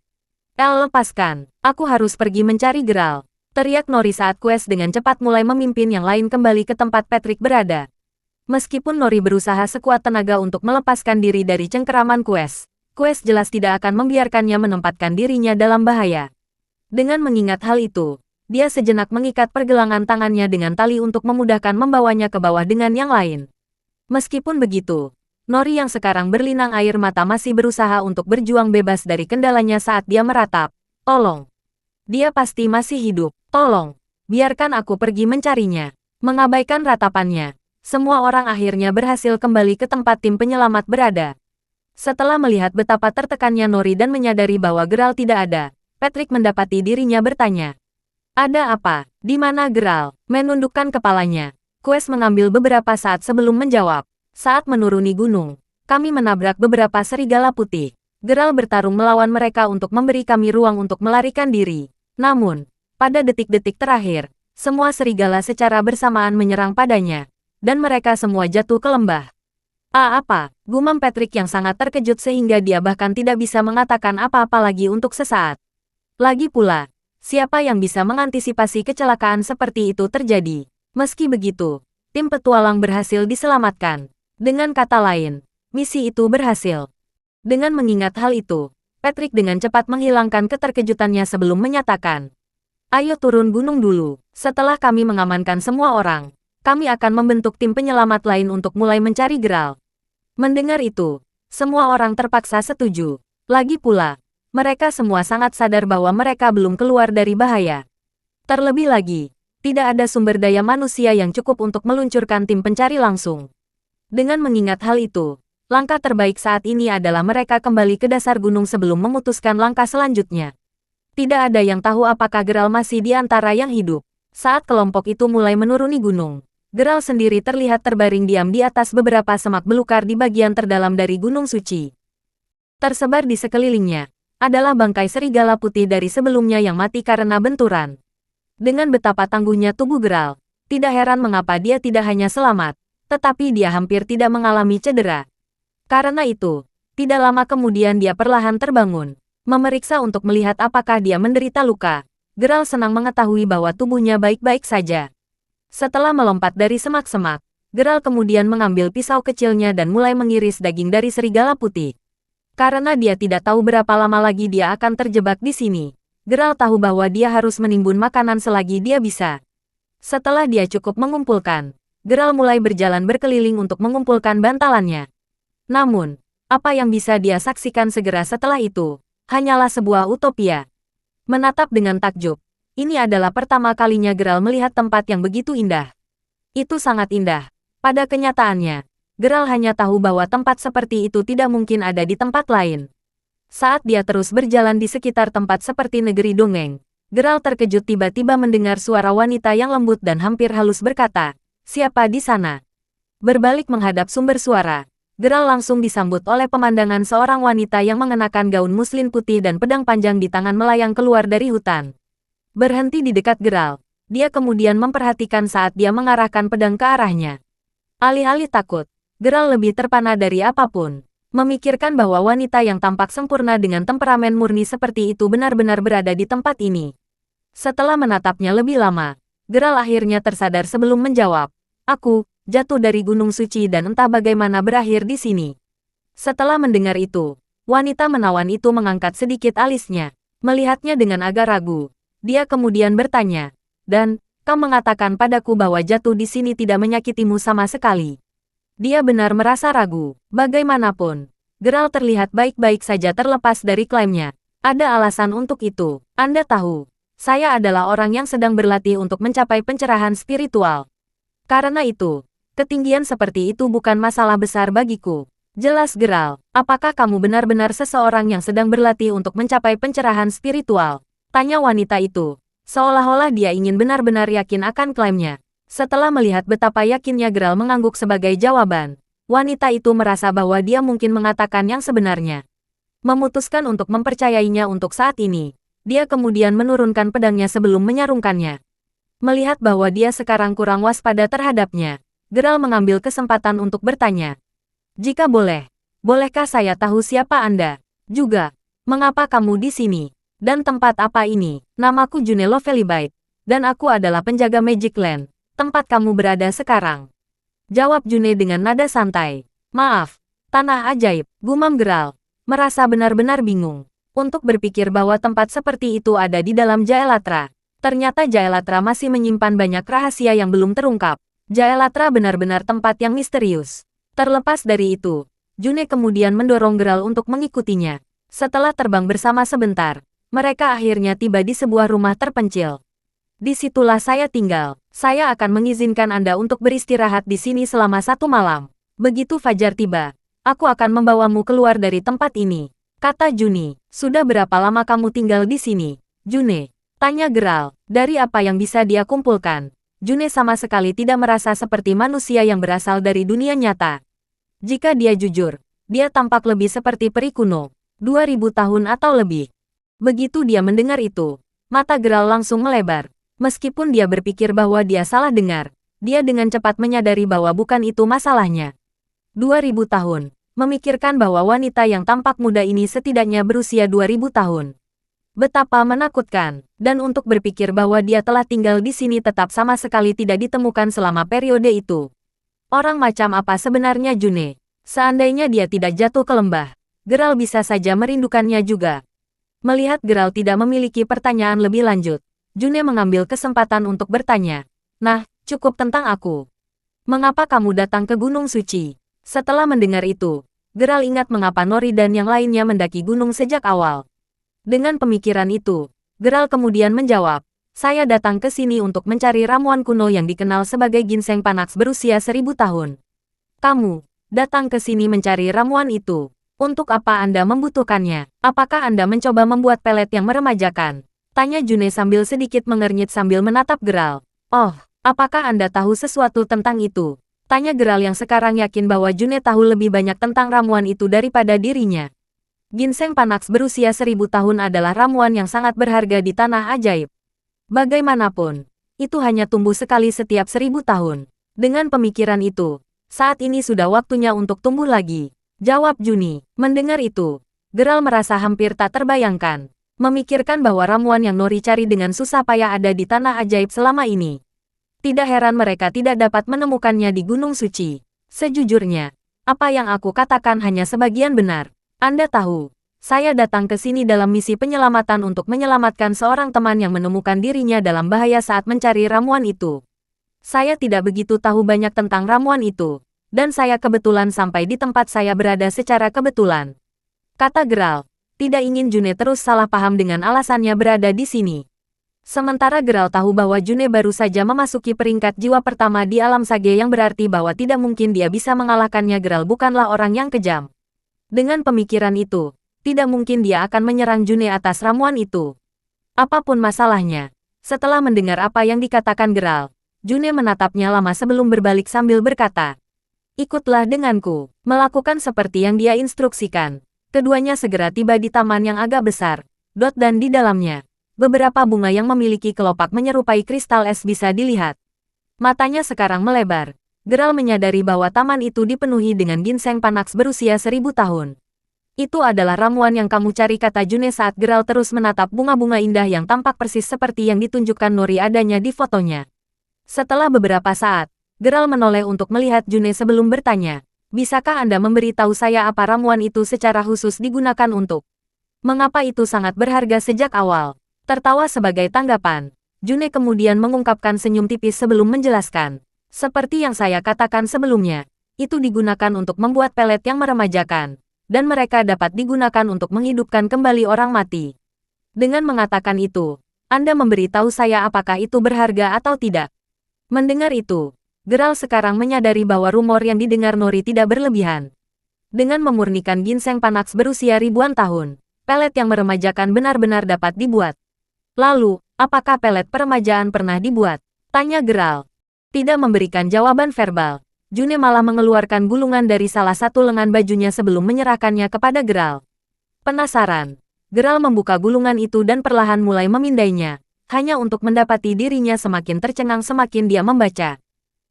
Lepaskan, aku harus pergi mencari Geralt, teriak Nori saat Quest dengan cepat mulai memimpin yang lain kembali ke tempat Patrick berada. Meskipun Nori berusaha sekuat tenaga untuk melepaskan diri dari cengkeraman Quest jelas tidak akan membiarkannya menempatkan dirinya dalam bahaya. Dengan mengingat hal itu, dia sejenak mengikat pergelangan tangannya dengan tali untuk memudahkan membawanya ke bawah dengan yang lain. Meskipun begitu, Nori yang sekarang berlinang air mata masih berusaha untuk berjuang bebas dari kendalanya saat dia meratap. Tolong. Dia pasti masih hidup. Tolong. Biarkan aku pergi mencarinya. Mengabaikan ratapannya, semua orang akhirnya berhasil kembali ke tempat tim penyelamat berada. Setelah melihat betapa tertekannya Nori dan menyadari bahwa Geralt tidak ada, Patrick mendapati dirinya bertanya. Ada apa? Di mana Geralt? Menundukkan kepalanya. Quest mengambil beberapa saat sebelum menjawab. Saat menuruni gunung, kami menabrak beberapa serigala putih. Geralt bertarung melawan mereka untuk memberi kami ruang untuk melarikan diri. Namun, pada detik-detik terakhir, semua serigala secara bersamaan menyerang padanya. Dan mereka semua jatuh ke lembah. Apa? Gumam Patrick yang sangat terkejut sehingga dia bahkan tidak bisa mengatakan apa-apa lagi untuk sesaat. Lagi pula, siapa yang bisa mengantisipasi kecelakaan seperti itu terjadi? Meski begitu, tim petualang berhasil diselamatkan. Dengan kata lain, misi itu berhasil. Dengan mengingat hal itu, Patrick dengan cepat menghilangkan keterkejutannya sebelum menyatakan, ayo turun gunung dulu. Setelah kami mengamankan semua orang, kami akan membentuk tim penyelamat lain untuk mulai mencari Geralt. Mendengar itu, semua orang terpaksa setuju. Lagi pula, mereka semua sangat sadar bahwa mereka belum keluar dari bahaya. Terlebih lagi, tidak ada sumber daya manusia yang cukup untuk meluncurkan tim pencari langsung. Dengan mengingat hal itu, langkah terbaik saat ini adalah mereka kembali ke dasar gunung sebelum memutuskan langkah selanjutnya. Tidak ada yang tahu apakah Geralt masih di antara yang hidup. Saat kelompok itu mulai menuruni gunung, Geralt sendiri terlihat terbaring diam di atas beberapa semak belukar di bagian terdalam dari Gunung Suci. Tersebar di sekelilingnya adalah bangkai serigala putih dari sebelumnya yang mati karena benturan. Dengan betapa tangguhnya tubuh Geralt, tidak heran mengapa dia tidak hanya selamat, tetapi dia hampir tidak mengalami cedera. Karena itu, tidak lama kemudian dia perlahan terbangun, memeriksa untuk melihat apakah dia menderita luka. Geralt senang mengetahui bahwa tubuhnya baik-baik saja. Setelah melompat dari semak-semak, Geralt kemudian mengambil pisau kecilnya dan mulai mengiris daging dari serigala putih. Karena dia tidak tahu berapa lama lagi dia akan terjebak di sini, Geralt tahu bahwa dia harus menimbun makanan selagi dia bisa. Setelah dia cukup mengumpulkan, Geralt mulai berjalan berkeliling untuk mengumpulkan bantalannya. Namun, apa yang bisa dia saksikan segera setelah itu, hanyalah sebuah utopia. Menatap dengan takjub, ini adalah pertama kalinya Geralt melihat tempat yang begitu indah. Itu sangat indah. Pada kenyataannya, Geralt hanya tahu bahwa tempat seperti itu tidak mungkin ada di tempat lain. Saat dia terus berjalan di sekitar tempat seperti negeri dongeng, Geralt terkejut tiba-tiba mendengar suara wanita yang lembut dan hampir halus berkata, "Siapa di sana?" Berbalik menghadap sumber suara, Geralt langsung disambut oleh pemandangan seorang wanita yang mengenakan gaun muslin putih dan pedang panjang di tangan melayang keluar dari hutan. Berhenti di dekat Geralt, dia kemudian memperhatikan saat dia mengarahkan pedang ke arahnya. Alih-alih takut, Geralt lebih terpana dari apapun, memikirkan bahwa wanita yang tampak sempurna dengan temperamen murni seperti itu benar-benar berada di tempat ini. Setelah menatapnya lebih lama, Geralt akhirnya tersadar sebelum menjawab, "Aku jatuh dari Gunung Suci dan entah bagaimana berakhir di sini." Setelah mendengar itu, wanita menawan itu mengangkat sedikit alisnya. Melihatnya dengan agak ragu, dia kemudian bertanya, "Dan, kau mengatakan padaku bahwa jatuh di sini tidak menyakitimu sama sekali?" Dia benar merasa ragu. Bagaimanapun, Geralt terlihat baik-baik saja terlepas dari klaimnya. Ada alasan untuk itu. Anda tahu, saya adalah orang yang sedang berlatih untuk mencapai pencerahan spiritual. Karena itu, ketinggian seperti itu bukan masalah besar bagiku. Jelas Geralt, apakah kamu benar-benar seseorang yang sedang berlatih untuk mencapai pencerahan spiritual? Tanya wanita itu, seolah-olah dia ingin benar-benar yakin akan klaimnya. Setelah melihat betapa yakinnya Geralt mengangguk sebagai jawaban, wanita itu merasa bahwa dia mungkin mengatakan yang sebenarnya. Memutuskan untuk mempercayainya untuk saat ini, dia kemudian menurunkan pedangnya sebelum menyarungkannya. Melihat bahwa dia sekarang kurang waspada terhadapnya, Geralt mengambil kesempatan untuk bertanya. Jika boleh, bolehkah saya tahu siapa Anda? Juga, mengapa kamu di sini? Dan tempat apa ini? Namaku June Lovelibite, dan aku adalah penjaga Magic Land, tempat kamu berada sekarang. Jawab June dengan nada santai. Maaf, tanah ajaib, gumam Geralt, merasa benar-benar bingung. Untuk berpikir bahwa tempat seperti itu ada di dalam Jaelatra. Ternyata Jaelatra masih menyimpan banyak rahasia yang belum terungkap. Jaelatra benar-benar tempat yang misterius. Terlepas dari itu, June kemudian mendorong Geralt untuk mengikutinya. Setelah terbang bersama sebentar, mereka akhirnya tiba di sebuah rumah terpencil. Disitulah saya tinggal. Saya akan mengizinkan Anda untuk beristirahat di sini selama 1 malam. Begitu fajar tiba, aku akan membawamu keluar dari tempat ini, kata June. Sudah berapa lama kamu tinggal di sini, June? Tanya Geralt. Dari apa yang bisa dia kumpulkan, June sama sekali tidak merasa seperti manusia yang berasal dari dunia nyata. Jika dia jujur, dia tampak lebih seperti peri kuno, 2000 tahun atau lebih. Begitu dia mendengar itu, mata Geralt langsung melebar. Meskipun dia berpikir bahwa dia salah dengar, dia dengan cepat menyadari bahwa bukan itu masalahnya. 2000 tahun, memikirkan bahwa wanita yang tampak muda ini setidaknya berusia 2000 tahun. Betapa menakutkan, dan untuk berpikir bahwa dia telah tinggal di sini tetap sama sekali tidak ditemukan selama periode itu. Orang macam apa sebenarnya June? Seandainya dia tidak jatuh ke lembah, Geralt bisa saja merindukannya juga. Melihat Geralt tidak memiliki pertanyaan lebih lanjut, June mengambil kesempatan untuk bertanya. Nah, cukup tentang aku. Mengapa kamu datang ke Gunung Suci? Setelah mendengar itu, Geralt ingat mengapa Nori dan yang lainnya mendaki gunung sejak awal. Dengan pemikiran itu, Geralt kemudian menjawab, saya datang ke sini untuk mencari ramuan kuno yang dikenal sebagai ginseng panax berusia 1000 tahun. Kamu datang ke sini mencari ramuan itu. Untuk apa Anda membutuhkannya? Apakah Anda mencoba membuat pelet yang meremajakan? Tanya June sambil sedikit mengernyit sambil menatap Geralt. Oh, apakah Anda tahu sesuatu tentang itu? Tanya Geralt yang sekarang yakin bahwa June tahu lebih banyak tentang ramuan itu daripada dirinya. Ginseng panax berusia 1000 tahun adalah ramuan yang sangat berharga di tanah ajaib. Bagaimanapun, itu hanya tumbuh sekali setiap 1000 tahun. Dengan pemikiran itu, saat ini sudah waktunya untuk tumbuh lagi. Jawab June. Mendengar itu, Geralt merasa hampir tak terbayangkan. Memikirkan bahwa ramuan yang Nori cari dengan susah payah ada di tanah ajaib selama ini. Tidak heran mereka tidak dapat menemukannya di Gunung Suci. Sejujurnya, apa yang aku katakan hanya sebagian benar. Anda tahu, saya datang ke sini dalam misi penyelamatan untuk menyelamatkan seorang teman yang menemukan dirinya dalam bahaya saat mencari ramuan itu. Saya tidak begitu tahu banyak tentang ramuan itu, dan saya kebetulan sampai di tempat saya berada secara kebetulan. Kata Geralt, tidak ingin June terus salah paham dengan alasannya berada di sini. Sementara Geralt tahu bahwa June baru saja memasuki peringkat jiwa pertama di alam sage yang berarti bahwa tidak mungkin dia bisa mengalahkannya. Geralt bukanlah orang yang kejam. Dengan pemikiran itu, tidak mungkin dia akan menyerang June atas ramuan itu. Apapun masalahnya, setelah mendengar apa yang dikatakan Geralt, June menatapnya lama sebelum berbalik sambil berkata, ikutlah denganku. Melakukan seperti yang dia instruksikan. Keduanya segera tiba di taman yang agak besar, dan di dalamnya, beberapa bunga yang memiliki kelopak menyerupai kristal es bisa dilihat. Matanya sekarang melebar. Geralt menyadari bahwa taman itu dipenuhi dengan ginseng panax berusia 1000 tahun. Itu adalah ramuan yang kamu cari, kata June saat Geralt terus menatap bunga-bunga indah yang tampak persis seperti yang ditunjukkan Nori adanya di fotonya. Setelah beberapa saat, Geralt menoleh untuk melihat June sebelum bertanya, bisakah Anda memberitahu saya apa ramuan itu secara khusus digunakan untuk? Mengapa itu sangat berharga sejak awal? Tertawa sebagai tanggapan, June kemudian mengungkapkan senyum tipis sebelum menjelaskan. Seperti yang saya katakan sebelumnya, itu digunakan untuk membuat pelet yang meremajakan. Dan mereka dapat digunakan untuk menghidupkan kembali orang mati. Dengan mengatakan itu, Anda memberitahu saya apakah itu berharga atau tidak. Mendengar itu, Geralt sekarang menyadari bahwa rumor yang didengar Nori tidak berlebihan. Dengan memurnikan ginseng panax berusia ribuan tahun, pelet yang meremajakan benar-benar dapat dibuat. Lalu, apakah pelet peremajaan pernah dibuat? Tanya Geralt. Tidak memberikan jawaban verbal, June malah mengeluarkan gulungan dari salah satu lengan bajunya sebelum menyerahkannya kepada Geralt. Penasaran, Geralt membuka gulungan itu dan perlahan mulai memindainya, hanya untuk mendapati dirinya semakin tercengang semakin dia membaca.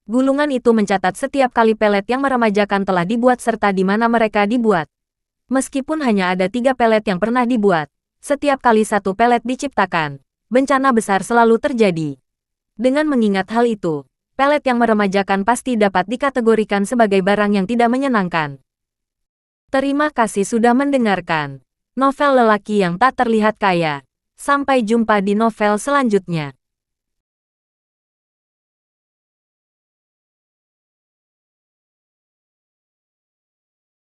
Gulungan itu mencatat setiap kali pelet yang meremajakan telah dibuat serta di mana mereka dibuat. Meskipun hanya ada 3 pelet yang pernah dibuat, setiap kali satu pelet diciptakan, bencana besar selalu terjadi. Dengan mengingat hal itu, pelet yang meremajakan pasti dapat dikategorikan sebagai barang yang tidak menyenangkan. Terima kasih sudah mendengarkan novel lelaki yang tak terlihat kaya. Sampai jumpa di novel selanjutnya.